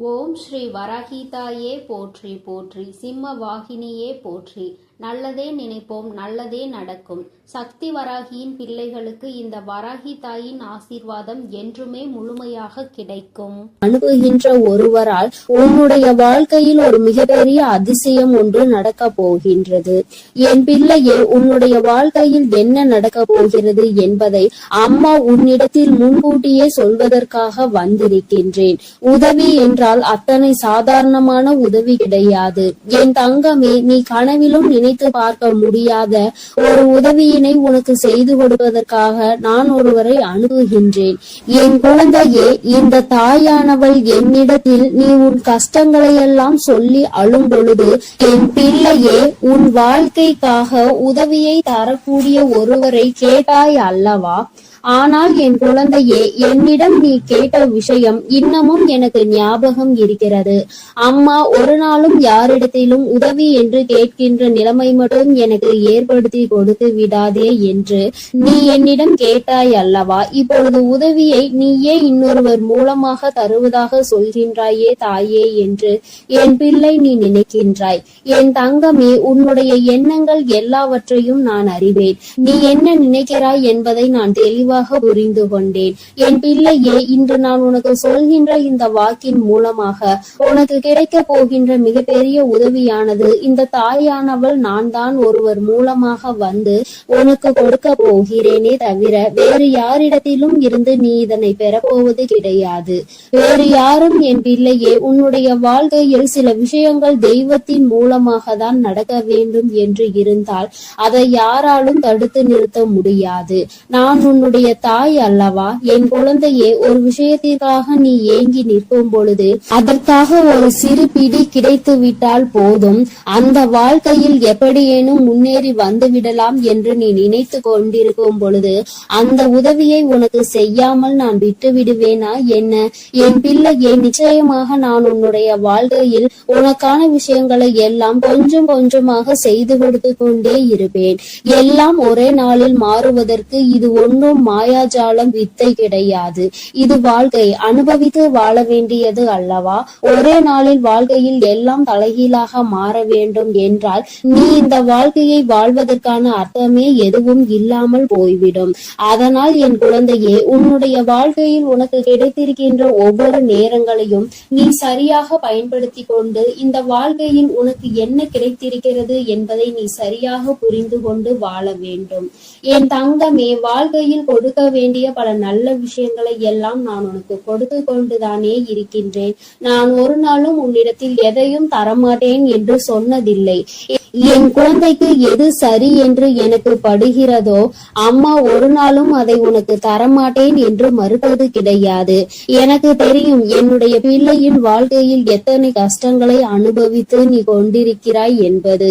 ஓம் ஸ்ரீ வராகிதாயே போற்றி போற்றி, சிம்ம வாகினியே போற்றி. நல்லதே நினைப்போம், நல்லதே நடக்கும். சக்தி வராகியின் பிள்ளைகளுக்கு இந்த வராகி தாயின் ஆசீர்வாதம் என்றுமே முழுமையாக கிடைக்கும். அனுப்புகின்ற ஒருவரால் உன்னுடைய வாழ்க்கையில் ஒரு மிகப்பெரிய அதிசயம் ஒன்று நடக்க போகின்றது. என் பிள்ளையே, உன்னுடைய வாழ்க்கையில் என்ன நடக்க போகிறது என்பதை அம்மா உன்னிடத்தில் முன்கூட்டியே சொல்வதற்காக வந்திருக்கின்றேன். உதவி என்றால் அத்தனை சாதாரணமான உதவி கிடையாது. என் தங்கமே, நீ கனவிலும் நினைத்து பார்க்க முடியாத ஒரு உதவியினை உனக்கு செய்து கொடுப்பதற்காக நான் ஒருவரை அணுகுகின்றேன். என் குழந்தையே, இந்த தாயானவள் என்னிடத்தில் நீ உன் கஷ்டங்களை எல்லாம் சொல்லி அழும் பொழுது, என் பிள்ளையே, உன் வாழ்க்கைக்காக உதவியை தரக்கூடிய ஒருவரை கேட்டாய் அல்லவா? ஆனால் என் குழந்தையே, என்னிடம் நீ கேட்ட விஷயம் இன்னமும் எனக்கு ஞாபகம் இருக்கிறது. அம்மா ஒரு நாளும் யாரிடத்திலும் உதவி என்று கேட்கின்ற நிலைமை மட்டும் எனக்கு ஏற்படுத்தி கொடுத்து விடாதே என்று நீ என்னிடம் கேட்டாய் அல்லவா? இப்பொழுது உதவியை நீயே இன்னொருவர் மூலமாக தருவதாக சொல்கின்றாயே தாயே என்று என் பிள்ளை நீ நினைக்கின்றாய். என் தங்கமே, உன்னுடைய எண்ணங்கள் எல்லாவற்றையும் நான் அறிவேன். நீ என்ன நினைக்கிறாய் என்பதை நான் தெளிவாக புரிந்து கொண்டேன். என் பிள்ளையே, இன்று நான் உனக்கு சொல்கின்ற இந்த வாக்கின் மூலமாக உனக்கு கிடைக்க போகின்ற மிகப்பெரிய உதவியானது இந்த தாயானவள் நான் தான் ஒருவர் மூலமாக வந்து உனக்கு கொடுக்க போகிறேனே தவிர வேறு யாரிடத்திலும் இருந்து நீ இதனை பெறப்போவது கிடையாது. வேறு யாரும் என் பிள்ளையே, உன்னுடைய வாழ்க்கையில் சில விஷயங்கள் தெய்வத்தின் மூலமாக தான் நடக்க வேண்டும் என்று இருந்தால் அதை யாராலும் தடுத்து நிறுத்த முடியாது. நான் உன்னுடைய தாய் அல்லவா? என் குழந்தையே, ஒரு விஷயத்திற்காக நீ ஏங்கி நிற்கும் பொழுது அதற்காக ஒரு சிறு பிடி கிடைத்து விட்டால் போதும், அந்த வாழ்க்கையில் எப்படியேனும் முன்னேறி வந்து விடலாம் என்று நீ நினைத்து கொண்டிருக்கும் பொழுது அந்த உதவியை உனக்கு செய்யாமல் நான் விட்டு விடுவேனா என்ன? என் பிள்ளையே, நிச்சயமாக நான் உன்னுடைய வாழ்க்கையில் உனக்கான விஷயங்களை எல்லாம் கொஞ்சம் கொஞ்சமாக செய்து கொடுத்து கொண்டே இருப்பேன். எல்லாம் ஒரே நாளில் மாறுவதற்கு இது ஒன்றும் மாயாஜாலம் வித்தை கிடையாது. இது வாழ்க்கை, அனுபவித்து வாழ வேண்டியது அல்லவா? ஒரே நாளில் வாழ்க்கையில் எல்லாம் தலைகீழாக மாற வேண்டும் என்றால் நீ இந்த வாழ்க்கையை வாழ்வதற்கான அர்த்தமே எதுவும் இல்லாமல் போய்விடும். அதனால் என் குழந்தையே, உன்னுடைய வாழ்க்கையில் உனக்கு கிடைத்திருக்கின்ற ஒவ்வொரு நேரங்களையும் நீ சரியாக பயன்படுத்தி கொண்டு இந்த வாழ்க்கையில் உனக்கு என்ன கிடைத்திருக்கிறது என்பதை நீ சரியாக புரிந்து கொண்டு வாழ வேண்டும். என் தங்கமே, வாழ்க்கையில் கொடுக்க வேண்டிய பல நல்ல விஷயங்களை எல்லாம் நான் உனக்கு கொடுத்து கொண்டுதானே இருக்கின்றேன். நான் ஒரு நாளும் உன்னிடத்தில் எதையும் தரமாட்டேன் என்று சொன்னதில்லை. என் குழந்தைக்கு எது சரி என்று எனக்கு படுகிறதோ அம்மா ஒரு நாளும் அதை உனக்கு தரமாட்டேன் என்று மறுப்பது கிடையாது. எனக்கு தெரியும் என்னுடைய பிள்ளையின் வாழ்க்கையில் எத்தனை கஷ்டங்களை அனுபவித்து நீ கொண்டிருக்கிறாய் என்பது.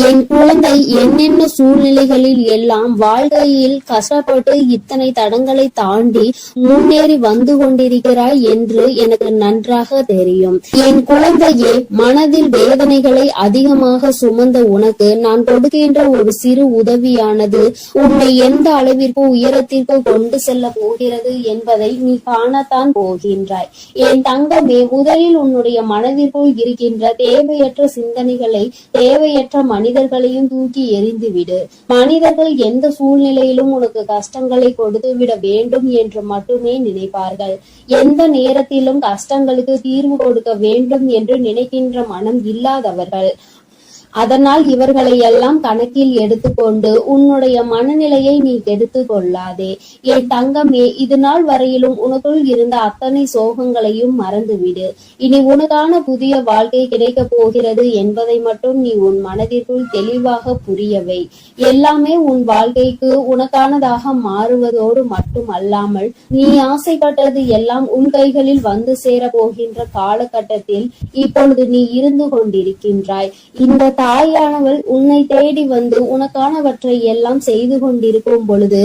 என் குழந்தை என்னென்ன சூழ்நிலைகளில் எல்லாம் வாழ்க்கையில் கஷ்டப்பட்டு இத்தனை தடங்களை தாண்டி முன்னேறி வந்து கொண்டிருக்கிறாய் என்று எனக்கு நன்றாக தெரியும். என் குழந்தையே, மனதில் வேதனைகளை அதிகமாக சுமந்த உனக்கு நான் கொடுக்கின்ற ஒரு சிறு உதவியானது உன்னை எந்த அளவிற்கு உயரத்திற்கு கொண்டு செல்ல போகிறது என்பதை நீ காணத்தான் போகின்றாய். என் தங்கமே, முதலில் உன்னுடைய மனதிற்குள் இருக்கின்ற தேவையற்ற சிந்தனைகளை, தேவையற்ற மனிதர்களையும் தூக்கி எறிந்துவிடு. மனிதர்கள் எந்த சூழ்நிலையிலும் உனக்கு கஷ்டங்களை கொடுத்து விட வேண்டும் என்று மட்டுமே நினைப்பார்கள். எந்த நேரத்திலும் கஷ்டங்களுக்கு தீர்வு கொடுக்க வேண்டும் என்று நினைக்கின்ற மனம் இல்லாதவர்கள். அதனால் இவர்களை எல்லாம் கணக்கில் எடுத்துக்கொண்டு உன்னுடைய மனநிலையை நீ கெடுத்து கொள்ளாதே. என் தங்கமே, இது நாள் வரையிலும் உனக்குள் இருந்த அத்தனை சோகங்களையும் மறந்துவிடு. இனி உனக்கான புதிய வாழ்க்கை கிடைக்க போகிறது என்பதை மட்டும் நீ உன் மனதிற்குள் தெளிவாக புரியவை. எல்லாமே உன் வாழ்க்கைக்கு உனக்கானதாக மாறுவதோடு மட்டும் அல்லாமல் நீ ஆசைப்பட்டது எல்லாம் உன் கைகளில் வந்து சேர போகின்ற காலகட்டத்தில் இப்பொழுது நீ இருந்து கொண்டிருக்கின்றாய். இந்த தாயானவள் உன்னை தேடி வந்து உனக்கானவற்றை எல்லாம் செய்து கொண்டிருக்கும் பொழுது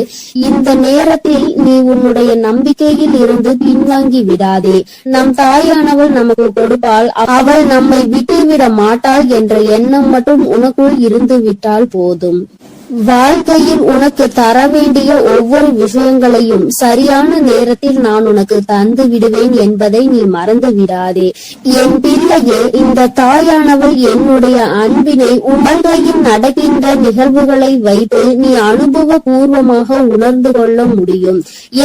இந்த நேரத்தில் நீ உன்னுடைய நம்பிக்கையில் இருந்து பின்வாங்கி விடாதே. நம் தாயானவள் நமக்கு கொடுப்பாள், அவள் நம்மை விட்டுவிட மாட்டாள் என்ற எண்ணம் மட்டும் உனக்குள் இருந்து விட்டால் போதும். வாழ்க்கையில் உனக்கு தர வேண்டிய ஒவ்வொரு விஷயங்களையும் சரியான நேரத்தில் நான் உனக்கு தந்து விடுவேன் என்பதை நீ மறந்து விடாதே. என் பிள்ளையே, இந்த தாயானவள் என்னுடைய அன்பினை உன் வாழ்க்கையில் நடக்கின்ற நிகழ்வுகளை வைத்து நீ அனுபவ பூர்வமாக உணர்ந்து கொள்ள முடியும்.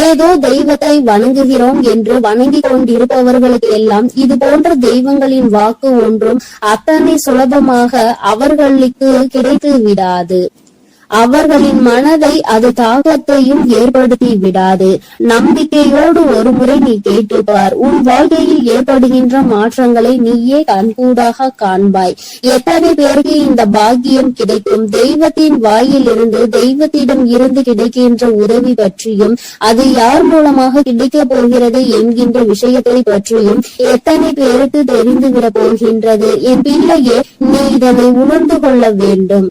ஏதோ தெய்வத்தை வணங்குகிறோம் என்று வணங்கி கொண்டிருப்பவர்களுக்கு எல்லாம் இது போன்ற தெய்வங்களின் வாக்கு ஒன்றும் அத்தனை சுலபமாக அவர்களுக்கு கிடைத்து விடாது. அவர்களின் மனதை அது தாக்கத்தையும் ஏற்படுத்தி விடாது. நம்பிக்கையோடு ஒருமுறை நீ கேட்டுப்பார். உன் வாழ்க்கையில் ஏற்படுகின்ற மாற்றங்களை நீயே கண்கூடாக காண்பாய். எத்தனை பேருக்கு இந்த பாக்கியம் கிடைக்கும்? தெய்வத்தின் வாயிலிருந்து, தெய்வத்திடம் இருந்து கிடைக்கின்ற உதவி பற்றியும், அது யார் மூலமாக கிடைக்க போகிறது என்கின்ற விஷயத்தை பற்றியும் எத்தனை பேருக்கு தெரிந்துவிட போகின்றது? என் பிள்ளையே, நீ இதனை உணர்ந்து கொள்ள வேண்டும்.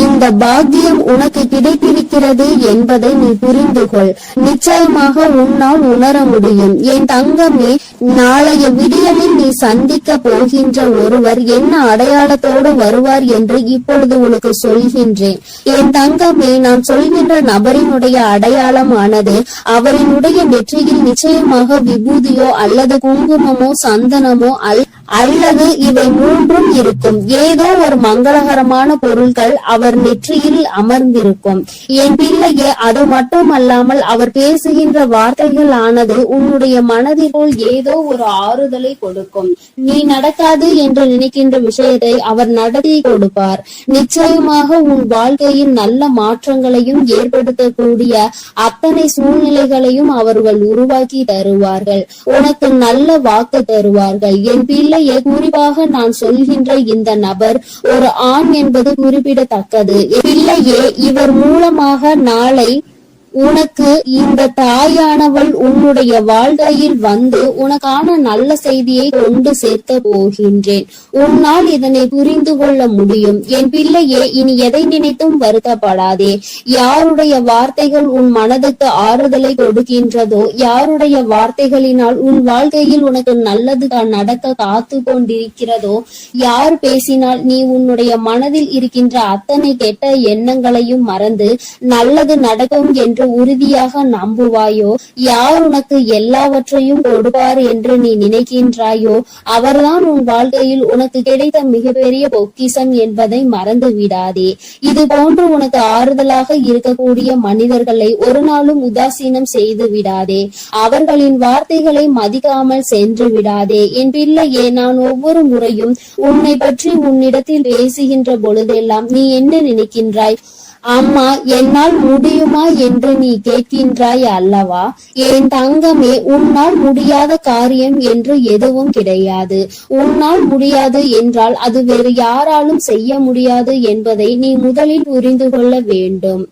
இந்த பாக்கியம் உனக்கு கிடைத்திருக்கிறது என்பதை நீ புரிந்து கொள். நிச்சயமாக உன்னால் உணர முடியும். என் தங்கமே, நாளைய விடியலில் நீ சந்திக்க போகின்ற ஒருவர் என்ன அடையாளத்தோடு வருவார் என்று இப்பொழுது உனக்கு சொல்கின்றேன். என் தங்கமே, நான் சொல்கின்ற நபரினுடைய அடையாளமானது அவரினுடைய நெற்றியில் நிச்சயமாக விபூதியோ அல்லது குங்குமமோ சந்தனமோ அல்லது இவை மூன்றும் இருக்கும். ஏதோ ஒரு மங்களகரமான பொருட்கள் அவர் நெற்றியில் அமர்ந்திருக்கும். என் பிள்ளையே, அது மட்டுமல்லாமல் அவர் பேசுகின்ற வார்த்தைகள் ஆனது உன்னுடைய மனதிற்குள் ஏதோ ஒரு ஆறுதலை கொடுக்கும். நீ நடக்காது என்று நினைக்கின்ற விஷயத்தை அவர் நடத்தி கொடுப்பார். நிச்சயமாக உன் வாழ்க்கையில் நல்ல மாற்றங்களையும் ஏற்படுத்தக்கூடிய அத்தனை சூழ்நிலைகளையும் அவர்கள் உருவாக்கி தருவார்கள். உனக்கு நல்ல வாக்கு தருவார்கள். என் பிள்ளை, குறிப்பாக நான் சொல்கின்ற இந்த நபர் ஒரு ஆண் என்பது குறிப்பிடத்தக்கது. பிள்ளையே, இவர் மூலமாக நாளை உனக்கு இந்த தாயானவள் உன்னுடைய வாழ்க்கையில் வந்து உனக்கான நல்ல செய்தியை கொண்டு சேர்க்க போகின்றேன். உன்னால் இதனை புரிந்து கொள்ள முடியும். என் பிள்ளையே, இனி எதை நினைத்தும் வருத்தப்படாதே. யாருடைய வார்த்தைகள் உன் மனதுக்கு ஆறுதலை கொடுக்கின்றதோ, யாருடைய வார்த்தைகளினால் உன் வாழ்க்கையில் உனக்கு நல்லது நடக்க காத்து கொண்டிருக்கிறதோ, யார் பேசினால் நீ உன்னுடைய மனதில் இருக்கின்ற அத்தனை கெட்ட எண்ணங்களையும் மறந்து நல்லது நடக்கும் என்று உறுதியாக நம்புவாயோ, யார் உனக்கு எல்லாவற்றையும் கொடுப்பார் என்று நீ நினைக்கின்றாயோ, அவர்தான் உன் வாழ்க்கையில் உனக்கு கிடைத்த மிகப்பெரிய பொக்கிஷம் என்பதை மறந்து விடாதே. இது போன்று உனக்கு ஆறுதலாக இருக்கக்கூடிய மனிதர்களை ஒரு நாளும் உதாசீனம் செய்து விடாதே. அவர்களின் வார்த்தைகளை மதிக்காமல் சென்று விடாதே. என் பிள்ளையே, நான் ஒவ்வொரு முறையும் உன்னை பற்றி உன்னிடத்தில் பேசுகின்ற பொழுதெல்லாம் நீ என்ன நினைக்கின்றாய்? அம்மா, என்னால் முடியுமா என்று நீ கேட்கின்றாய் அல்லவா? என் தங்கமே, உன்னால் முடியாத காரியம் என்று எதுவும் கிடையாது. உன்னால் முடியாது என்றால் அது வேறு யாராலும் செய்ய முடியாது என்பதை நீ முதலில் புரிந்து கொள்ள வேண்டும்.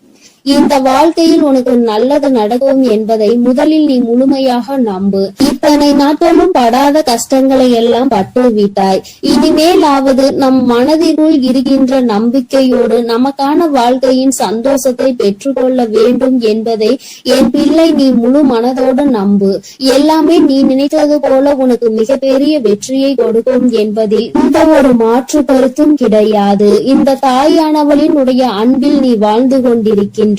இந்த வாழ்க்கையில் உனக்கு நல்லது நடக்கும் என்பதை முதலில் நீ முழுமையாக நம்பு. இத்தனை நாட்களும் படாத கஷ்டங்களை எல்லாம் பட்டு விட்டாய். இனிமேலாவது நம் மனதிற்குள் இருக்கின்ற நம்பிக்கையோடு நமக்கான வாழ்க்கையின் சந்தோஷத்தை பெற்றுக்கொள்ள வேண்டும் என்பதை என் பிள்ளை நீ முழு மனதோடு நம்பு. எல்லாமே நீ நினைத்தது போல உனக்கு மிகப்பெரிய வெற்றியை கொடுக்கும் என்பதில் இந்த ஒரு மாற்று கருத்தும் கிடையாது. இந்த தாயானவளின் உடைய அன்பில் நீ வாழ்ந்து கொண்டிருக்கின்ற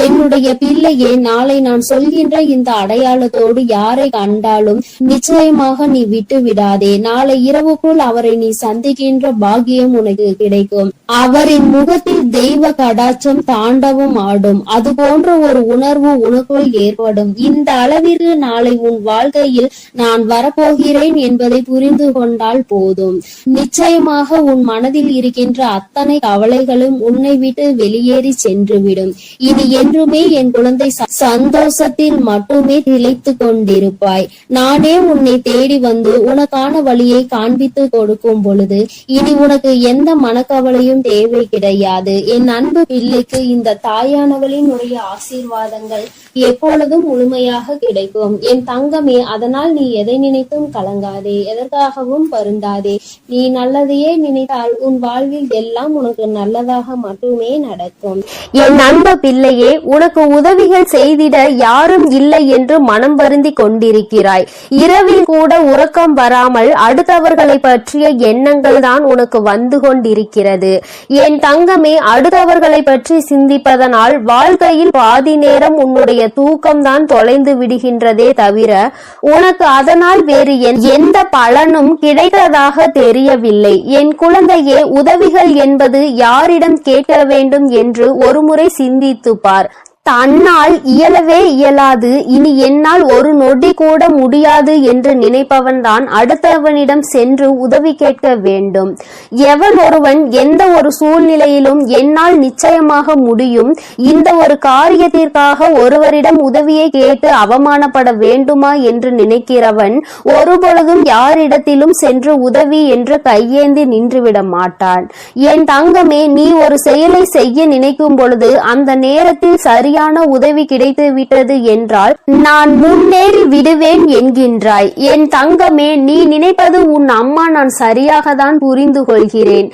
என்னுடைய பிள்ளையே, நாளை நான் சொல்கின்ற இந்த அடையாளத்தோடு யாரை கண்டாலும் நிச்சயமாக நீ விட்டு விடாதே. நாளை இரவுக்குள் அவரை நீ சந்திக்கின்ற பாக்கியம் உனக்கு கிடைக்கும். அவரின் முகத்தில் தெய்வ கடாட்சம் தாண்டவம் ஆடும். அது போன்ற ஒரு உணர்வு உனக்குள் ஏற்படும். இந்த அளவிற்கு நாளை உன் வாழ்க்கையில் நான் வரப்போகிறேன் என்பதை புரிந்து கொண்டால் போதும். நிச்சயமாக உன் மனதில் இருக்கின்ற அத்தனை கவலைகளும் உன்னை விட்டு வெளியேறி சென்றுவிடும். இனி என்றுமே என் குழந்தை சந்தோஷத்தில் மட்டுமே திளைத்து கொண்டிருப்பாய். நானே உன்னை தேடி வந்து உனக்கான வழியை காண்பித்து கொடுக்கும் பொழுது இனி உனக்கு எந்த மனக்கவலையும் தேவை கிடையாது. என் அன்பு பிள்ளைக்கு இந்த தாயானவளின் உடைய ஆசீர்வாதங்கள் எப்பொழுதும் முழுமையாக கிடைக்கும். என் தங்கமே, அதனால் நீ எதை நினைத்தும் கலங்காதே, எதற்காகவும் வருந்தாதே. நீ நல்லதையே நினைத்தால் உன் வாழ்வில் எல்லாம் உனக்கு நல்லதாக மட்டுமே நடக்கும். என் அன்பு பிள்ளையே, உனக்கு உதவிகள் செய்திட யாரும் இல்லை என்று மனம் வருந்தி கொண்டிருக்கிறாய். இரவில் கூட உறக்கம் வராமல் அடுத்தவர்களை பற்றிய எண்ணங்கள் தான் உனக்கு வந்து கொண்டிருக்கிறது. என் தங்கமே, அடுத்தவர்களை பற்றி சிந்திப்பதனால் வாழ்க்கையில் பாதி நேரம் உன்னுடைய தூக்கம்தான் தொலைந்து விடுகின்றதே தவிர உனக்கு அதனால் வேறு எந்த பலனும் கிடைத்ததாக தெரியவில்லை. என் குழந்தையே, உதவிகள் என்பது யாரிடம் கேட்க வேண்டும் என்று ஒருமுறை சிந்தித்து பார். தன்னால் இயலவே இயலாது, இனி என்னால் ஒரு நொடி கூட முடியாது என்று நினைப்பவன் தான் அடுத்தவனிடம் சென்று உதவி கேட்க வேண்டும். எவன் ஒருவன் எந்த ஒரு சூழ்நிலையிலும் என்னால் நிச்சயமாக முடியும், இந்த ஒரு காரியத்திற்காக ஒருவரிடம் உதவியை கேட்டு அவமானப்பட வேண்டுமா என்று நினைக்கிறவன் ஒருபொழுதும் யாரிடத்திலும் சென்று உதவி என்று கையேந்தி நின்றுவிட மாட்டான். என் தங்கமே, நீ ஒரு செயலை செய்ய நினைக்கும் பொழுது அந்த நேரத்தில் சரியான உதவி கிடைத்து விட்டது என்றால் நான் முன்னேறி விடுவேன் என்கின்றாய். என் தங்கமே, நீ நினைப்பது உன் அம்மா நான் சரியாக தான் புரிந்து கொள்கிறேன்.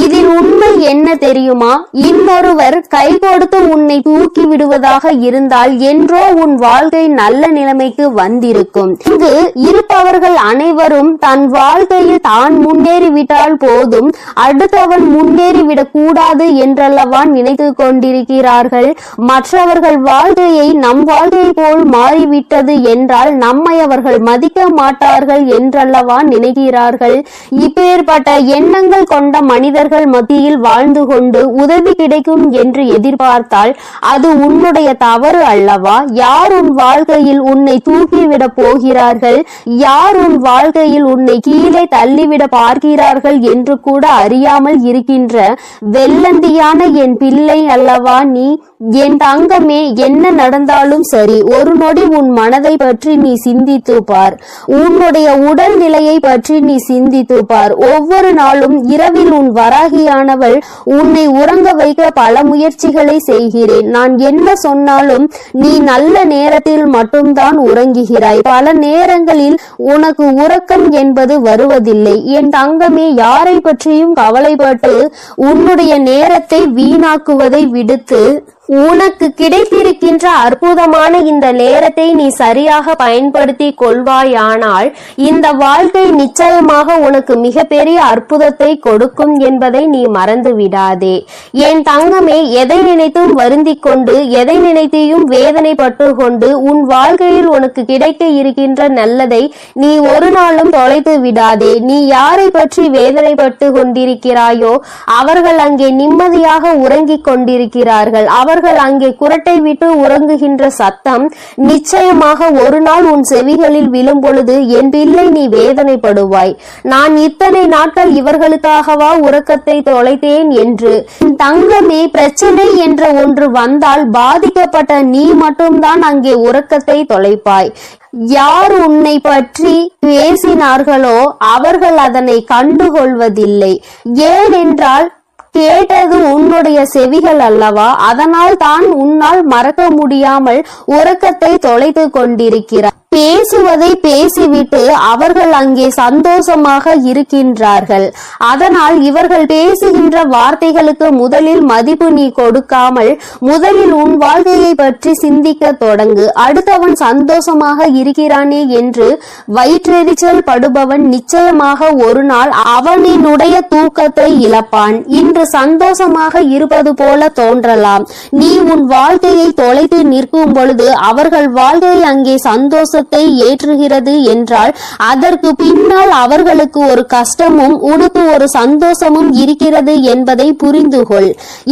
இதில் உண்மை என்ன தெரியுமா? இன்னொருவர் கை கொடுத்து உன்னை தூக்கி விடுவதாக இருந்தால் என்றோ உன் வாழ்க்கை நல்ல நிலைமைக்கு வந்திருக்கும். இங்கு இருப்பவர்கள் அனைவரும் தன் வாழ்க்கையில் தான் முன்னேறிவிட்டால் போதும், அடுத்தவன் முன்னேறிவிடக் கூடாது என்றல்லவா நினைத்து கொண்டிருக்கிறார்கள். மற்றவர்கள் வாழ்க்கையை நம் வாழ்க்கை போல் மாறிவிட்டது என்றால் நம்மை அவர்கள் மதிக்க மாட்டார்கள் என்றல்லவா நினைக்கிறார்கள். இப்பேற்பட்ட எண்ணங்கள் கொண்ட மனிதர்கள் மத்தியில் வாழ்ந்து கொண்டு உதவி கிடைக்கும் என்று எதிர்பார்த்தால் அது உன்னுடைய தவறு அல்லவா? யார் உன் வாழ்க்கையில் உன்னை தூக்கிவிட போகிறார்கள், யார் உன் வாழ்க்கையில் உன்னை கீழே தள்ளிவிட பார்க்கிறார்கள் என்று கூட அறியாமல் இருக்கின்ற வெள்ளந்தியான என் பிள்ளை அல்லவா நீ? என் தங்கமே, என்ன நடந்தாலும் சரி, ஒரு நொடி உன் மனதை பற்றி நீ சிந்தித்து பார். உன்னுடைய உடல் நிலையை பற்றி நீ சிந்தித்து பார். ஒவ்வொரு நாளும் இரவில் உன் வராகியானவள் உன்னை உறங்க வைக்க பல முயற்சிகளை செய்கிறேன். நான் என்ன சொன்னாலும் நீ நல்ல நேரத்தில் மட்டும்தான் உறங்குகிறாய். பல நேரங்களில் உனக்கு உறக்கம் என்பது வருவதில்லை. என் தங்கமே, யாரை பற்றியும் கவலைப்பட்டு உன்னுடைய நேரத்தை வீணாக்குவதை விடுத்து உனக்கு கிடைத்திருக்கின்ற அற்புதமான இந்த நேரத்தை நீ சரியாக பயன்படுத்தி கொள்வாயானால் இந்த வாழ்க்கை நிச்சயமாக உனக்கு மிகப்பெரிய அற்புதத்தை கொடுக்கும் என்பதை நீ மறந்து விடாதே. என் தங்கமே, எதை நினைத்தும் வருந்திக் கொண்டு எதை நினைத்தையும் வேதனைப்பட்டு கொண்டு உன் வாழ்க்கையில் உனக்கு கிடைக்க இருக்கின்ற நல்லதை நீ ஒரு நாளும் தொலைத்து விடாதே. நீ யாரை பற்றி வேதனைப்பட்டு கொண்டிருக்கிறாயோ அவர்கள் அங்கே நிம்மதியாக உறங்கிக் கொண்டிருக்கிறார்கள். அவர்கள் அங்கே குரட்டை விட்டு உறங்குகின்ற சத்தம் நிச்சயமாக ஒரு நாள் உன் செவிகளில் விழும் பொழுது என் பிள்ளை நீ வேதனைப்படுவாய். நான் இத்தனை நாட்கள் இவர்களுக்காகவா உறக்கத்தை தொலைத்தேன் என்று. தங்கமே, பிரச்சனை என்ற ஒன்று வந்தால் பாதிக்கப்பட்ட நீ மட்டும்தான் அங்கே உறக்கத்தை தொலைப்பாய். யார் உன்னை பற்றி பேசினார்களோ அவர்கள் அதனை கண்டுகொள்வதில்லை. ஏனென்றால் கேட்டது உன்னுடைய செவிகள் அல்லவா? அதனால் தான் உன்னால் மறக்க முடியாமல் உறக்கத்தை தொலைத்து கொண்டிருக்கிறார். பேசுவதை பேசிவிட்டு அவர்கள் அங்கே சந்தோஷமாக இருக்கின்றார்கள். அதனால் இவர்கள் பேசுகின்ற வார்த்தைகளுக்கு முதலில் மதிப்பு நீ கொடுக்காமல் முதலில் உன் வாழ்க்கையை பற்றி சிந்திக்க தொடங்கு. அடுத்தவன் சந்தோஷமாக இருக்கிறானே என்று வயிற்றெரிச்சல் படுபவன் நிச்சயமாக ஒரு நாள் அவனினுடைய தூக்கத்தை இழப்பான். இன்று சந்தோஷமாக இருப்பது போல தோன்றலாம். நீ உன் வாழ்க்கையை தொலைத்து நிற்கும் பொழுது அவர்கள் வாழ்க்கை அங்கே சந்தோஷ ஏற்றுகிறது என்றால் அதற்கு பின்னால் அவர்களுக்கு ஒரு கஷ்டமும் உனக்கு ஒரு சந்தோஷமும் இருக்கிறது என்பதை புரிந்து கொள்.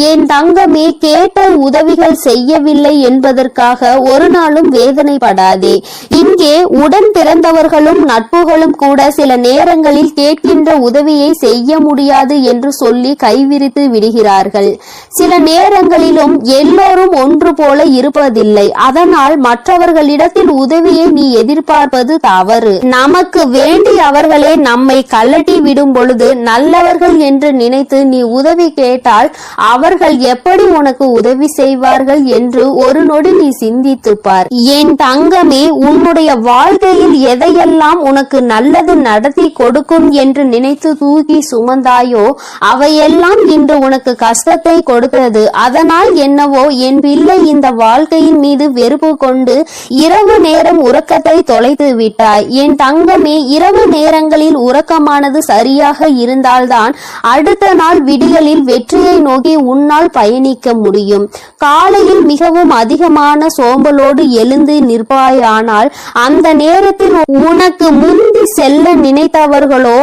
என் தங்கமே, கேட்ட உதவிகள் செய்யவில்லை என்பதற்காக ஒரு நாளும் வேதனைப்படாதே. இங்கே உடன் பிறந்தவர்களும் நட்புகளும் கூட சில நேரங்களில் கேட்கின்ற உதவியை செய்ய முடியாது என்று சொல்லி கைவிரித்து விடுகிறார்கள். சில நேரங்களிலும் எல்லோரும் ஒன்று போல இருப்பதில்லை. அதனால் மற்றவர்களிடத்தில் உதவியை நீ எதிர்பார்ப்பது தவறு. நமக்கு வேண்டி அவர்களே நம்மை கலட்டி விடும் பொழுது நல்லவர்கள் என்று நினைத்து நீ உதவி கேட்டால் அவர்கள் எப்படி உனக்கு உதவி செய்வார்கள் என்று ஒரு நொடி நீ சிந்தித்துப் பார். என் தங்கமே, உன்னுடைய வாழ்க்கையில் எதையெல்லாம் உனக்கு நல்லது நடத்தி கொடுக்கும் என்று நினைத்து தூக்கி சுமந்தாயோ அவையெல்லாம் இன்று உனக்கு கஷ்டத்தை கொடுக்கிறது. அதனால் என்னவோ என் பிள்ளை இந்த வாழ்க்கையின் மீது வெறுப்பு கொண்டு இரவு நேரம் உறக்கத்தை தொலைத்து விட்டாய். என் தங்கமே, இரவு நேரங்களில் உறக்கமானது சரியாக இருந்தால்தான் அடுத்த நாள் விடியலில் வெற்றியை நோக்கி உன்னால் பயணிக்க முடியும். காலையில் மிகவும் அதிகமான சோம்பலோடு எழுந்து நிற்பாயானால் அந்த நேரத்தில் உனக்கு முந்தி செல்ல நினைத்தவர்களோ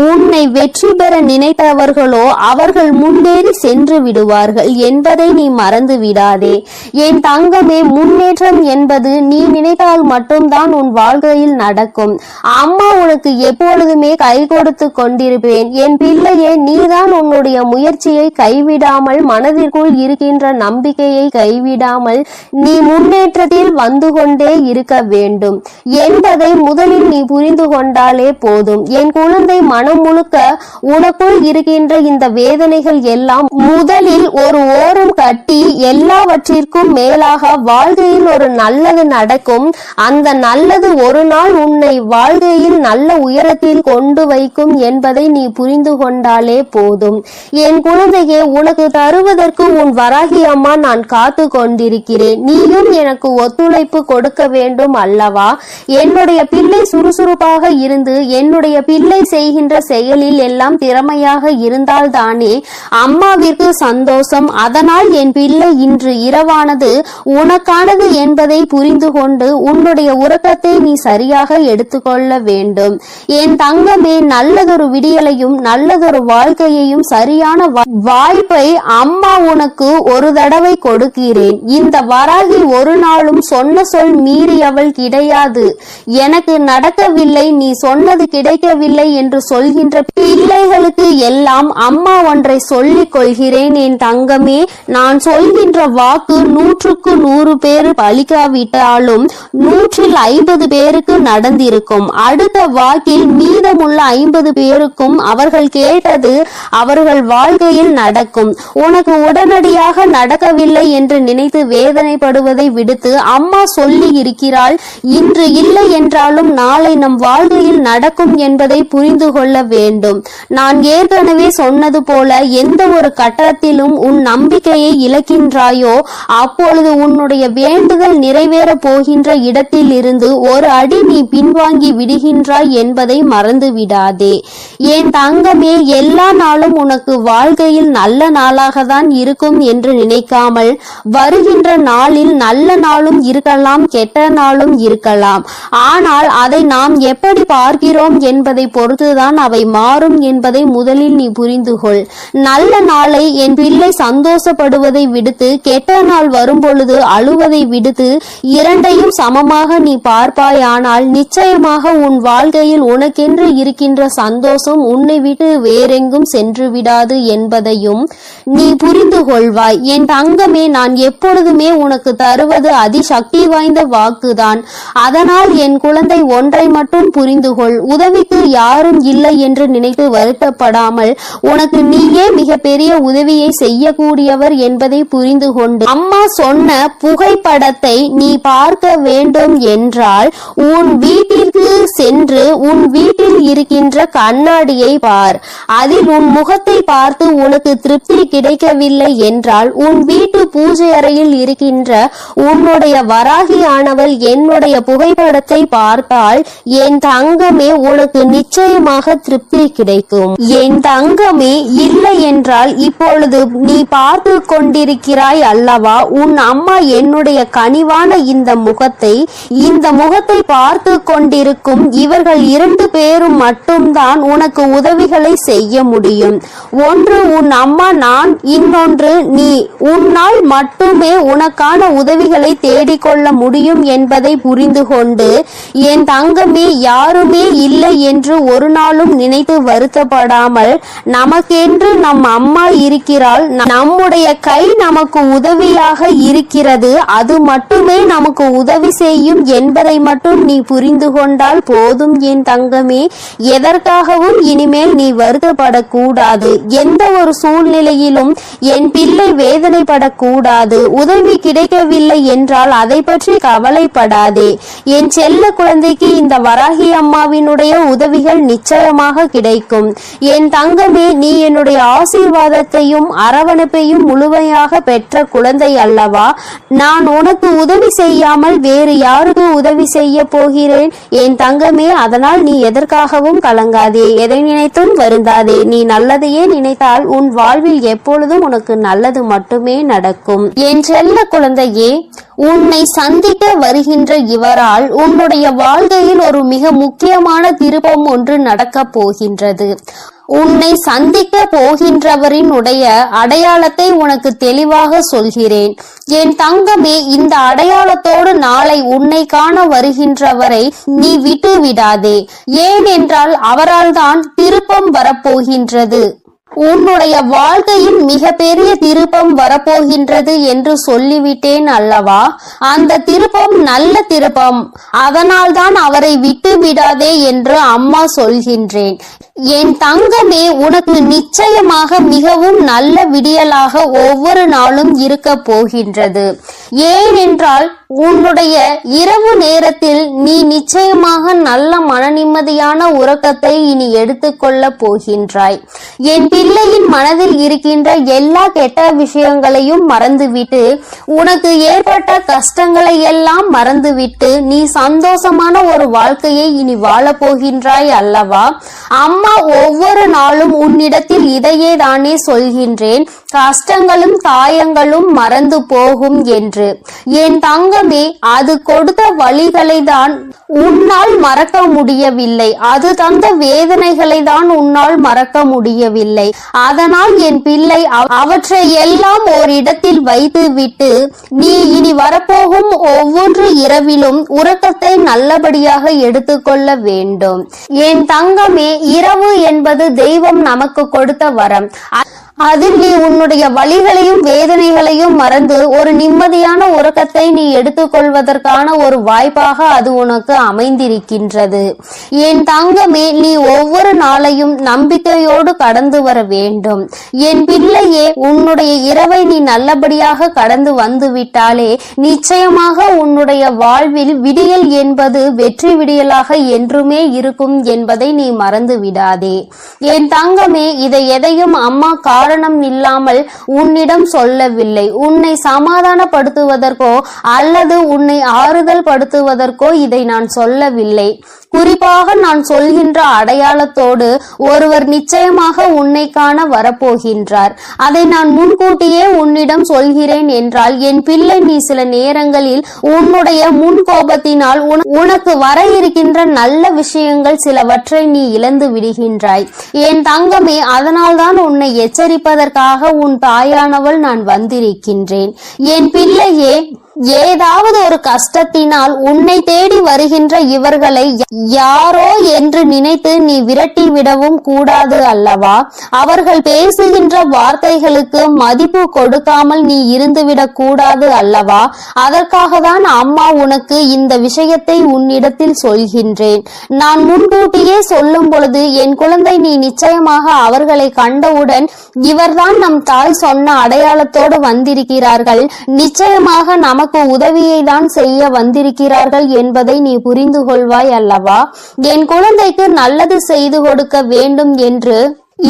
உன்னை வெற்றி பெற நினைத்தவர்களோ அவர்கள் முன்னேறி சென்று விடுவார்கள் என்பதை நீ மறந்து விடாதே. என் தங்கமே, முன்னேற்றம் என்பது நீ நினைத்தால் மட்டும்தான் உன் வாழ்க்கையில் நடக்கும். அம்மா உனக்கு எப்பொழுதுமே கை கொடுத்து கொண்டிருப்பேன். என் பிள்ளையே, நீதான் உன்னுடைய முயற்சியை கைவிடாமல், மனதிற்குள் இருக்கின்ற நம்பிக்கையை கைவிடாமல் நீ முன்னேற்றத்தில் வந்து கொண்டே இருக்க வேண்டும் என்பதை முதலில் நீ புரிந்து கொண்டாலே போதும். என் குழந்தை, மனம் முழுக்க உனக்குள் இருக்கின்ற இந்த வேதனைகள் எல்லாம் முதலில் ஒரு ஓரம் கட்டி எல்லாவற்றிற்கும் மேலாக வாழ்க்கையில் ஒரு நல்லது நடக்கும். அந்த நல்லது ஒரு நாள் உன்னை வாழ்க்கையில் நல்ல உயரத்தில் கொண்டு வைக்கும் என்பதை நீ புரிந்து கொண்டாலே போதும். என் குழந்தையே, உனக்கு தருவதற்கு உன் வராகி அம்மா நான் காத்து கொண்டிருக்கிறேன். நீயும் எனக்கு ஒத்துழைப்பு கொடுக்க வேண்டும் அல்லவா? என்னுடைய பிள்ளை சுறுசுறுப்பாக இருந்து என்னுடைய பிள்ளை செய்கின்ற செயலில் எல்லாம் திறமையாக இருந்தால்தானே அம்மாவிற்கு சந்தோஷம். அதனால் என் பிள்ளை இன்று இரவானது உனக்கானது என்பதை புரிந்து கொண்டு உன்னுடைய உறக்கத்தை நீ சரியாக எடுத்துக்கொள்ள வேண்டும். என் தங்கமே, நல்லதொரு விடியலையும் நல்லதொரு வாழ்க்கையையும் சரியான வாய்ப்பை அம்மா உனக்கு ஒரு தடவை கொடுக்கிறேன். இந்த வராகி ஒரு நாளும் சொன்ன சொல் மீறியவள் கிடையாது. எனக்கு நடக்கவில்லை, நீ சொன்னது கிடைக்கவில்லை என்று சொல்கின்ற பிள்ளைகளுக்கு எல்லாம் அம்மா ஒன்றை சொல்லிக் கொள்கிறேன். என் தங்கமே, நான் சொல்கின்ற வாக்கு 100க்கு 100 பேர் பலிக்காவிட்டாலும் 150 பேருக்கு நடந்திருக்கும். அடுத்த வாக்கில் மீதமுள்ள 50 பேருக்கும் அவர்கள் கேட்டது அவர்கள் வாழ்க்கையில் நடக்கும். உனக்கு உடனடியாக நடக்கவில்லை என்று நினைத்து வேதனைப்படுவதை விடுத்து அம்மா சொல்லி இருக்கிறாள், இன்று இல்லை என்றாலும் நாளை நம் வாழ்க்கையில் நடக்கும் என்பதை புரிந்து கொள்ள வேண்டும். நான் ஏற்கனவே சொன்னது போல எந்த ஒரு கட்டத்திலும் உன் நம்பிக்கையை இழக்கின்றாயோ அப்பொழுது உன்னுடைய வேண்டுதல் நிறைவேற போகின்ற இடத்தில் இருந்து ஒரு அடி நீ பின்வாங்கி விடுகின்றாய் என்பதை மறந்து விடாதே. என் தங்கமே, எல்லா நாளும் உனக்கு வாழ்க்கையில் நல்ல நாளாக தான் இருக்கும் என்று நினைக்காமல் வருகின்ற நாளில் நல்ல நாளும் இருக்கலாம், கெட்ட நாளும் இருக்கலாம். ஆனால் அதை நாம் எப்படி பார்க்கிறோம் என்பதை பொறுத்துதான் அவை மாறும் என்பதை முதலில் நீ புரிந்து கொள். நல்ல நாளை என் பிள்ளை சந்தோஷப்படுவதை விடுத்து கெட்ட நாள் வரும் பொழுது அழுவதை விடுத்து இரண்டையும் சமமாக நீ பார்ப்பாயானால் நிச்சயமாக உன் வாழ்க்கையில் உனக்கென்று இருக்கின்ற சந்தோஷம் உன்னை விட்டு வேறெங்கும் சென்று விடாது என்பதையும் நீ புரிந்து கொள்வாய். என் தங்கமே, நான் எப்பொழுதுமே உனக்கு தருவது அதிசக்தி வாய்ந்த வாக்குதான். அதனால் என் குழந்தை, ஒன்றை மட்டும் புரிந்து கொள். உதவிக்கு யாரும் இல்லை என்று நினைத்து வருத்தப்படாமல் உனக்கு நீயே மிகப்பெரிய உதவியை செய்யக்கூடியவர் என்பதை புரிந்து கொண்டு அம்மா சொன்ன புகைப்படத்தை நீ பார்க்க வேண்டும் என்றால் உன் வீட்டிற்கு சென்று உன் வீட்டில் இருக்கின்ற கண்ணாடியை பார். அதில் உன் முகத்தை பார்த்து உனக்கு திருப்தி கிடைக்கவில்லை என்றால் உன் வீட்டு பூஜை அறையில் இருக்கின்ற உன்னுடைய வராகியானவள் என்னுடைய புகைப்படத்தை பார்த்தால் என் தங்கமே உனக்கு நிச்சயமாக திருப்தி கிடைக்கும். என் தங்கமே, இல்லை என்றால் இப்பொழுது நீ பார்த்து கொண்டிருக்கிறாய் அல்லவா, உன் அம்மா என்னுடைய கனிவான இந்த முகத்தை பார்த்து கொண்டிருக்கும் இவர்கள் 2 பேரும் மட்டும்தான் உனக்கு உதவிகளை செய்ய முடியும். ஒன்று உன் அம்மா நான், இன்னொன்று நீ. உன்னால் மட்டுமே உனக்கான உதவிகளை தேடிக்கொள்ள முடியும் என்பதை புரிந்து கொண்டு என் தங்கமே, யாருமே இல்லை என்று ஒரு நாளும் நாளும் நினைத்து வருத்தப்படாமல், நமக்கென்று நம் அம்மா இருக்கிறாள், நம்முடைய கை நமக்கு உதவியாக இருக்கிறது, அது மட்டுமே நமக்கு உதவி செய்யும் என்பதை மட்டும் நீ புரிந்து கொண்டால் போதும் என் தங்கமே. எதற்காகவும் இனிமேல் நீ வருத்தப்படக்கூடாது. எந்த ஒரு சூழ்நிலையிலும் என் பிள்ளை வேதனைப்படக்கூடாது. உதவி கிடைக்கவில்லை என்றால் அதை பற்றி கவலைப்படாதே. என் செல்ல குழந்தைக்கு இந்த வராகி அம்மாவினுடைய உதவிகள் நிச்சயமாக கிடைக்கும். என் தங்கமே, நீ என்னுடைய ஆசீர்வாதத்தையும் அரவணைப்பையும் முழுமையாக பெற்ற குழந்தை அல்லவா? நான் உனக்கு உதவி செய்யாமல் வேறு யாருக்கு உதவி செய்ய போகிறேன் என் தங்கமே? அதனால் நீ எதற்காகவும் கலங்காதே, எதை நினைத்தும் வருந்தாதே. நீ நல்லதையே நினைத்தால் உன் வாழ்வில் எப்பொழுதும் உனக்கு நல்லது மட்டுமே நடக்கும். என் செல்ல குழந்தையே, உன்னை சந்திக்க வருகின்ற இவரால் உன்னுடைய வாழ்க்கையில் ஒரு மிக முக்கியமான திருப்பம் ஒன்று நடக்கப் போகின்றது. உன்னை சந்திக்க போகின்றவரின் உடைய அடையாளத்தை உனக்கு தெளிவாக சொல்கிறேன் என் தங்கமே. இந்த அடையாளத்தோடு நாளை உன்னை காண வருகின்றவரை நீ விட்டு விடாதே. ஏனென்றால் அவரால் தான் திருப்பம் வரப்போகின்றது. உன்னுடைய வாழ்க்கையில் மிக பெரிய திருப்பம் வரப்போகின்றது என்று சொல்லிவிட்டேன் அல்லவா? அந்த திருப்பம் நல்ல திருப்பம். அதனால் தான் அவரை விட்டு விடாதே என்று அம்மா சொல்கின்றேன். என் தங்கமே, உனக்கு நிச்சயமாக மிகவும் நல்ல விடியலாக ஒவ்வொரு நாளும் இருக்க போகின்றது. ஏனென்றால் உன்னுடைய இரவு நேரத்தில் நீ நிச்சயமாக நல்ல மன நிம்மதியான உறக்கத்தை இனி எடுத்துக்கொள்ள போகின்றாய். என் பிள்ளையின் மனதில் இருக்கின்ற எல்லா கெட்ட விஷயங்களையும் மறந்துவிட்டு, உனக்கு ஏற்பட்ட கஷ்டங்களை எல்லாம் மறந்துவிட்டு நீ சந்தோஷமான ஒரு வாழ்க்கையை இனி வாழ போகின்றாய் அல்லவா? அம்மா ஒவ்வொரு நாளும் உன்னிடத்தில் இதையே தானே சொல்கின்றேன், கஷ்டங்களும் காயங்களும் மறந்து போகும் என்று. என் தங்கமே, அது கொடுத்த வழிகளை தான் உன்னால் மறக்க முடியவில்லை. அது தந்த வேதனைகளை தான் உன்னால் மறக்க முடியவில்லை. அதனால் என் பிள்ளை அவற்றை எல்லாம் ஓரிடத்தில் வைத்து விட்டு நீ இனி வரப்போகும் ஒவ்வொரு இரவிலும் உறக்கத்தை நல்லபடியாக எடுத்துக்கொள்ள வேண்டும். என் தங்கமே, இரவு என்பது தெய்வம் நமக்கு கொடுத்த வரம். அதில் நீ உன்னுடைய வலிகளையும் வேதனைகளையும் மறந்து ஒரு நிம்மதியான உறக்கத்தை நீ எடுத்துக்கொள்வதற்கான ஒரு வாய்ப்பாக அது உனக்கு அமைந்திருக்கின்றது. என் தங்கமே, நீ ஒவ்வொரு நாளையும் நம்பிக்கையோடு கடந்து வர வேண்டும். என் பிள்ளையே, உன்னுடைய இரவை நீ நல்லபடியாக கடந்து வந்து விட்டாலே நிச்சயமாக உன்னுடைய வாழ்வில் விடியல் என்பது வெற்றி விடியலாக என்றுமே இருக்கும் என்பதை நீ மறந்து விடாதே. என் தங்கமே, இதை எதையும் அம்மா காரணம் இல்லாமல் உன்னிடம் சொல்லவில்லை. உன்னை சமாதானப்படுத்துவதற்கோ அல்லது உன்னை ஆறுதல் படுத்துவதற்கோ இதை நான் சொல்லவில்லை. குறிப்பாக நான் சொல்கின்ற அடையாளத்தோடு ஒருவர் நிச்சயமாக உன்னை காண வரப்போகின்றார். அதை நான் முன்கூட்டியே உன்னிடம் சொல்கிறேன் என்றால் என் பிள்ளை, நீ சில நேரங்களில் உன்னுடைய முன்கோபத்தினால் உனக்கு வர இருக்கின்ற நல்ல விஷயங்கள் சிலவற்றை நீ இழந்து விடுகின்றாய். என் தங்கமே, அதனால்தான் உன்னை எச்சரிப்பதற்காக உன் தாயானவள் நான் வந்திருக்கின்றேன். என் பிள்ளையே, ஏதாவது ஒரு கஷ்டத்தினால் உன்னை தேடி வருகின்ற இவர்களை யாரோ என்று நினைத்து நீ விரட்டி விடவும் கூடாது அல்லவா? அவர்கள் பேசுகின்ற வார்த்தைகளுக்கு மதிப்பு கொடுக்காமல் நீ இருந்துவிடக் கூடாது அல்லவா? அதற்காக தான் அம்மா உனக்கு இந்த விஷயத்தை உன்னிடத்தில் சொல்கின்றேன். நான் முன்கூட்டியே சொல்லும் பொழுது என் குழந்தை, நீ நிச்சயமாக அவர்களை கண்டவுடன் இவர்தான் நம் தாய் சொன்ன அடையாளத்தோடு வந்திருக்கிறார்கள், நிச்சயமாக நமக்கு உதவியை தான் செய்ய வந்திருக்கிறார்கள் என்பதை நீ புரிந்து கொள்வாய் அல்லவா? என் குழந்தைக்கு நல்லது செய்து கொடுக்க வேண்டும் என்று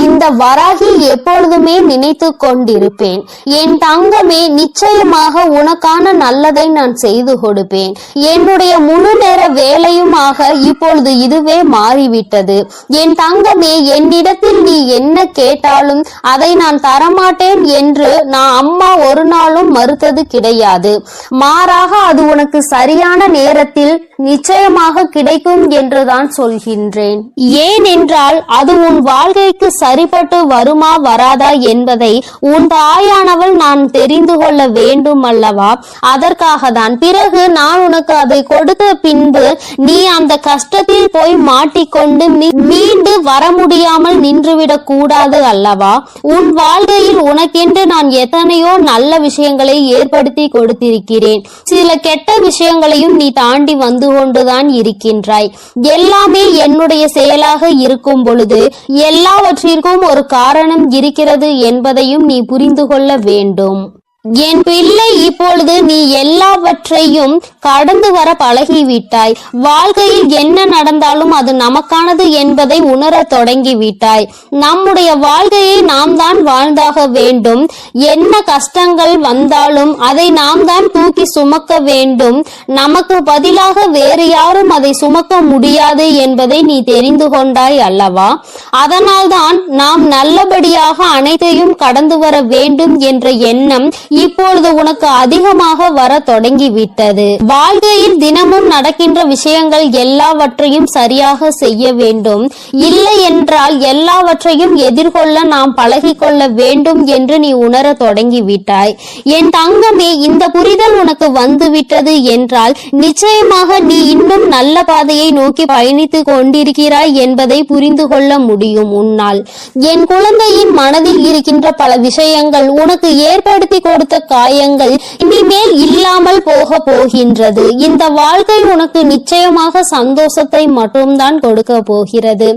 இந்த வராகி எப்பொழுதுமே நினைத்து கொண்டிருப்பேன். என் தங்கமே, நிச்சயமாக உனக்கான நல்லதை நான் செய்து கொடுப்பேன். என்னுடைய முழு நேர வேலையுமாக இப்பொழுது இதுவே மாறிவிட்டது. என் தங்கமே, என்னிடத்தில் நீ என்ன கேட்டாலும் அதை நான் தரமாட்டேன் என்று நான் அம்மா ஒரு நாளும் மறுத்தது கிடையாது. மாறாக அது உனக்கு சரியான நேரத்தில் நிச்சயமாக கிடைக்கும் என்றுதான் சொல்கின்றேன். ஏனென்றால் அது உன் வாழ்க்கைக்கு சரிப்பட்டு வருமா வராதா என்பதை உன் தாயானவள் நான் தெரிந்து கொள்ள வேண்டும் அல்லவா? அதற்காக தான். பிறகு நான் உனக்கு அதை கொடுத்த பின்பு நீ அந்த கஷ்டத்தில் போய் மாட்டிக்கொண்டு மீண்டு வர முடியாமல் நின்றுவிடக் கூடாது அல்லவா? உன் வாழ்க்கையில் உனக்கென்று நான் எத்தனையோ நல்ல விஷயங்களை ஏற்படுத்தி கொடுத்திருக்கிறேன். சில கெட்ட விஷயங்களையும் நீ தாண்டி வந்து கொண்டுதான் இருக்கின்றாய். எல்லாமே என்னுடைய செயலாக இருக்கும் பொழுது எல்லாவற்றிற்கும் ஒரு காரணம் இருக்கிறது என்பதையும் நீ புரிந்து கொள்ள வேண்டும். என் பிள்ளை, இப்பொழுது நீ எல்லாவற்றையும் கடந்து வர பழகிவிட்டாய். வாழ்க்கையில் என்ன நடந்தாலும் அது நமக்கானது என்பதை உணர தொடங்கிவிட்டாய். நம்முடைய வாழ்க்கையை நாம் தான் வாழ்ந்தாக வேண்டும். என்ன கஷ்டங்கள் வந்தாலும் அதை நாம் தான் தூக்கி சுமக்க வேண்டும். நமக்கு பதிலாக வேறு யாரும் அதை சுமக்க முடியாது என்பதை நீ தெரிந்து கொண்டாய் அல்லவா? அதனால்தான் நாம் நல்லபடியாக அனைத்தையும் கடந்து வர வேண்டும் என்ற எண்ணம் இப்பொழுது உனக்கு அதிகமாக வர தொடங்கிவிட்டது. வாழ்க்கையில் தினமும் நடக்கின்ற விஷயங்கள் எல்லாவற்றையும் சரியாக செய்ய வேண்டும். இல்லை என்றால் எல்லாவற்றையும் எதிர்கொள்ள நாம் பழகிக்கொள்ள வேண்டும் என்று நீ உணர தொடங்கிவிட்டாய். என் தங்கமே, இந்த புரிதல் உனக்கு வந்துவிட்டது என்றால் நிச்சயமாக நீ இன்னும் நல்ல பாதையை நோக்கி பயணித்துக் கொண்டிருக்கிறாய் என்பதை புரிந்து கொள்ள முடியும் உன்னால். என் குழந்தையின் மனதில் இருக்கின்ற பல விஷயங்கள், உனக்கு ஏற்படுத்தி கொடுத்த காயங்கள் இனிமேல் இல்லாமல் போக போகின்றது. இந்த வாழ்க்கை உனக்கு நிச்சயமாக சந்தோஷத்தை மட்டும்தான் கொடுக்க போகிறது.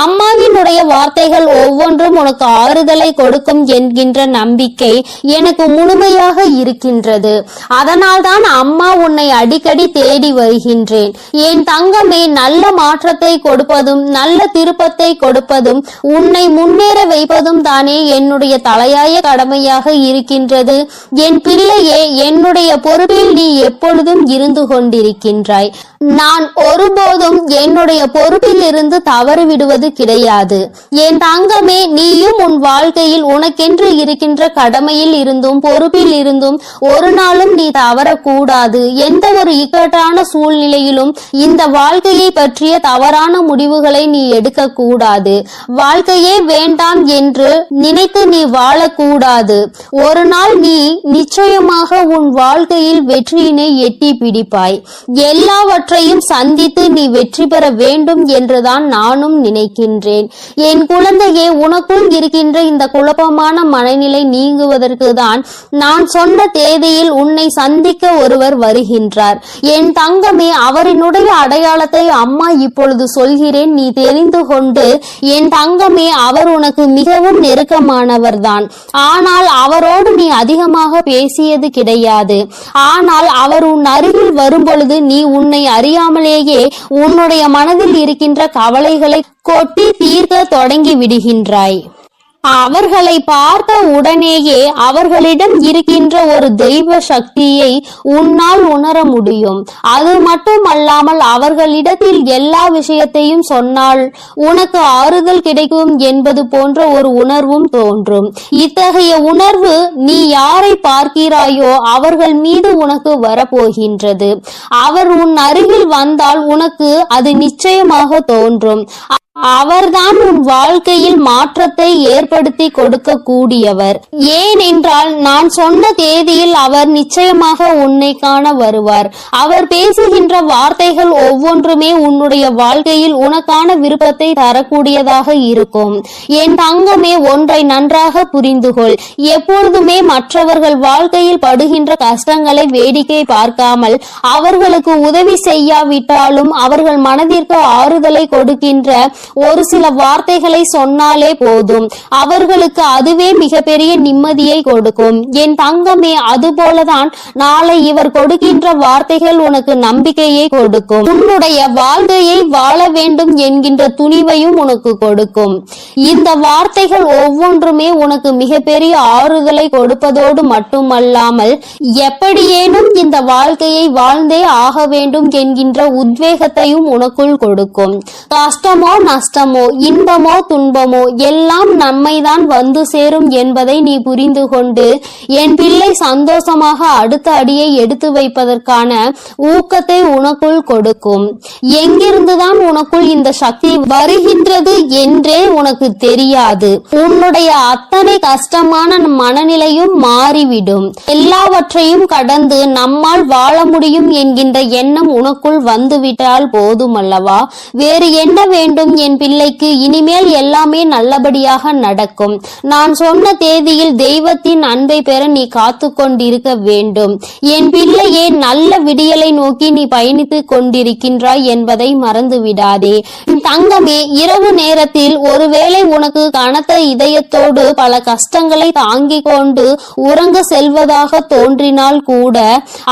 அம்மாவினுடைய வார்த்தைகள் ஒவ்வொன்றும் உனக்கு ஆறுதலை கொடுக்கும் என்கின்ற நம்பிக்கை எனக்கு முழுமையாக இருக்கின்றது. அதனால்தான் அம்மா உன்னை அடிக்கடி தேடி வருகின்றேன். என் தங்கமே, நல்ல மாற்றத்தை கொடுப்பதும் நல்ல திருப்பத்தை கொடுப்பதும் உன்னை முன்னேற வைப்பதும் தானே என்னுடைய தலையாய கடமையாக இருக்கின்றது. என் பிள்ளையே, என்னுடைய பொறுப்பில் நீ எப்பொழுதும் இருந்து கொண்டிருக்கின்றாய். நான் ஒருபோதும் என்னுடைய பொறுப்பில் இருந்து தவறு விடுவது கிடையாது. என் தங்கமே, நீயும் உன் வாழ்க்கையில் உனக்கென்று இருக்கின்ற கடமையில் இருந்தும் பொறுப்பில் இருந்தும் ஒரு நாளும் நீ தவறக்கூடாது. எந்த ஒரு இக்கட்டான சூழ்நிலையிலும் இந்த வாழ்க்கையை பற்றிய தவறான முடிவுகளை நீ எடுக்க கூடாது. வாழ்க்கையே வேண்டாம் என்று நினைத்து நீ வாழக்கூடாது. ஒரு நாள் நீ நிச்சயமாக உன் வாழ்க்கையில் வெற்றியினை எட்டி பிடிப்பாய். எல்லாவற்றையும் சந்தித்து நீ வெற்றி பெற வேண்டும் என்றுதான் நானும் நினைக்கின்றேன். என் குழந்தையே, உனக்குள் இருக்கின்ற இந்த குழப்பமான மனநிலை நீங்குவதற்கு தான் நான் சொன்ன தேதியில் உன்னை சந்திக்க ஒருவர் வருகின்றார். என் தங்கமே, அவரினுடைய அடையாளத்தை அம்மா இப்பொழுது சொல்கிறேன், நீ தெரிந்து கொண்டு. என் தங்கமே, அவர் உனக்கு மிகவும் நெருக்கமானவர்தான். ஆனால் அவரோடு நீ அதிகமாக பேசியது கிடையாது. ஆனால் அவர் உன் அருகில் வரும்பொழுது நீ உன்னை அறியாமலேயே உன்னுடைய மனதில் இருக்கின்ற கவலைகளை கொட்டி தீர்க்க தொடங்கி விடுகின்றாய். அவர்களை பார்த்த உடனேயே அவர்களிடம் இருக்கின்ற ஒரு தெய்வ சக்தியை உன்னால் உணர முடியும். அது மட்டுமல்லாமல் அவர்களிடத்தில் எல்லா விஷயத்தையும் சொன்னால் உனக்கு ஆறுதல் கிடைக்கும் என்பது போன்ற ஒரு உணர்வும் தோன்றும். இத்தகைய உணர்வு நீ யாரை பார்க்கிறாயோ அவர்கள் மீது உனக்கு வரப்போகின்றது. அவர் உன் அருகில் வந்தால் உனக்கு அது நிச்சயமாக தோன்றும். அவர்தான் உன் வாழ்க்கையில் மாற்றத்தை ஏற்படுத்தி கொடுக்க கூடியவர். ஏனென்றால் நான் சொன்ன தேதியில் அவர் நிச்சயமாக உன்னை காண வருவார். அவர் பேசுகின்ற வார்த்தைகள் ஒவ்வொன்றுமே உன்னுடைய வாழ்க்கையில் உனக்கான விருப்பத்தை தரக்கூடியதாக இருக்கும். என் தங்கமே, ஒன்றை நன்றாக புரிந்துகொள். எப்பொழுதுமே மற்றவர்கள் வாழ்க்கையில் படுகின்ற கஷ்டங்களை வேடிக்கை பார்க்காமல் அவர்களுக்கு உதவி செய்யாவிட்டாலும் அவர்கள் மனதிற்கு ஆறுதலை கொடுக்கின்ற ஒரு சில வார்த்தைகளை சொன்னாலே போதும். அவர்களுக்கு அதுவே மிகப்பெரிய நிம்மதியை கொடுக்கும். என் தங்கமே, அதுபோலதான் நாளை இவர் கொடுக்கின்ற வார்த்தைகள் உனக்கு நம்பிக்கையை கொடுக்கும். உன்னுடைய வாழ்க்கையை வாழ வேண்டும் என்கின்ற துணிவையும் உனக்கு கொடுக்கும். இந்த வார்த்தைகள் ஒவ்வொன்றுமே உனக்கு மிகப்பெரிய ஆறுதலை கொடுப்பதோடு மட்டுமல்லாமல் எப்படியேனும் இந்த வாழ்க்கையை வாழ்ந்தே ஆக வேண்டும் என்கின்ற உத்வேகத்தையும் உனக்குள் கொடுக்கும். கஷ்டமோ நஷ்டமோ இன்பமோ துன்பமோ எல்லாம் நம்மைதான் வந்து சேரும் என்பதை நீ புரிந்து கொண்டு என் பிள்ளை சந்தோஷமாக அடுத்த அடியை எடுத்து வைப்பதற்கான ஊக்கத்தை உனக்குள் கொடுக்கும். எங்கிருந்துதான் உனக்குள் இந்த சக்தி வருகின்றது என்றே உனக்கு தெரியாது. உன்னுடைய அத்தனை கஷ்டமான மனநிலையும் மாறிவிடும். எல்லாவற்றையும் கடந்து நம்மால் வாழ முடியும் என்கின்ற எண்ணம் உனக்குள் வந்துவிட்டால் போதுமல்லவா? வேறு என்ன வேண்டும் என் பிள்ளைக்கு? இனிமேல் எல்லாமே நல்லபடியாக நடக்கும். நான் சொன்ன தேதியில் தெய்வத்தின் அன்பை பெற நீ காத்து கொண்டிருக்க வேண்டும். என் பிள்ளையே, நல்ல விடியலை நோக்கி நீ பயணித்துக் கொண்டிருக்கின்றாய் என்பதை மறந்து விடாதே. தங்கமே, இரவு நேரத்தில் ஒருவேளை உனக்கு கனத்த இதயத்தோடு பல கஷ்டங்களை தாங்கிக் கொண்டு உறங்க செல்வதாக தோன்றினால் கூட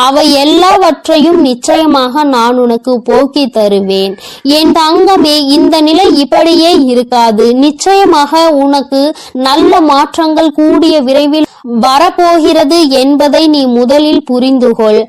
அவை எல்லாவற்றையும் நிச்சயமாக நான் உனக்கு போக்கி தருவேன். என் தங்கமே, இந்த நிலை இப்படியே இருக்காது. நிச்சயமாக உனக்கு நல்ல மாற்றங்கள் கூடிய விரைவில் வரப்போகிறது என்பதை நீ முதலில் புரிந்துகொள்.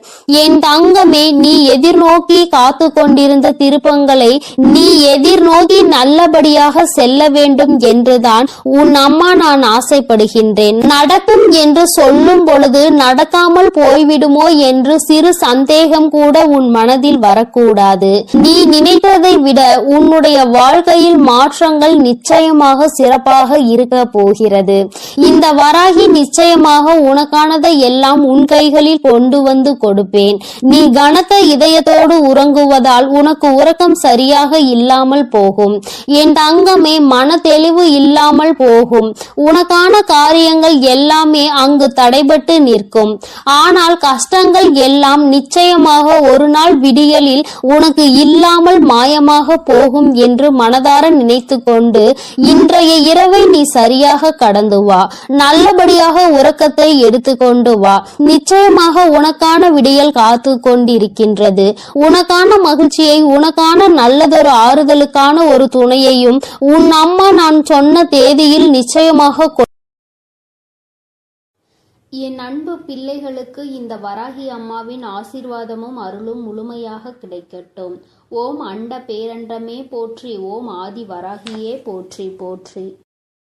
என் தங்கமே, நீ எதிர்நோக்கி காத்து கொண்டிருந்த திருப்பங்களை நீ எதிர்நோக்கி நல்லபடியாக செல்ல வேண்டும் என்றுதான் உன் அம்மா நான் ஆசைப்படுகின்றேன். நடக்கும் என்று சொல்லும் பொழுது நடக்காமல் போய்விடுமோ என்று சிறு சந்தேகம் கூட உன் மனதில் வரக்கூடாது. நீ நினைத்ததை விட உன்னுடைய வாழ்க்கையில் மாற்றங்கள் நிச்சயமாக சிறப்பாக இருக்க போகிறது. இந்த வராகி நிச்சயமாக உனக்கானதை எல்லாம் உன் கைகளில் கொண்டு வந்து கொடுப்பேன். நீ கனத்த இதயத்தோடு உறங்குவதால் உனக்கு உறக்கம் சரியாக இல்லாமல் போகும். என் தங்கமே, மன தெளிவு இல்லாமல் போகும். உனக்கான காரியங்கள் எல்லாமே அங்கு தடைபட்டு நிற்கும். ஆனால் கஷ்டங்கள் எல்லாம் நிச்சயமாக ஒரு நாள் விடியலில் உனக்கு இல்லாமல் மாயமாக போகும் என்று மனதார நினைத்து கொண்டு இன்றைய இரவை நீ சரியாக கடந்து வா. நல்லபடியாக உறக்கத்தை எடுத்துக்கொண்டு வா. நிச்சயமாக உனக்கான விடியல் காத்து கொண்டிருக்கின்றது. உனக்கான மகிழ்ச்சியை, உனக்கான நல்லதொரு ஆறுதலுக்கான ஒரு துணையையும் உன் அம்மா நான் சொன்ன தேதியில் நிச்சயமாக என் அன்பு பிள்ளைகளுக்கு இந்த வராகி அம்மாவின் ஆசீர்வாதமும் அருளும் முழுமையாக கிடைக்கட்டும். ஓம் அண்ட பேரண்டமே போற்றி. ஓம் ஆதி வராகியே போற்றி போற்றி.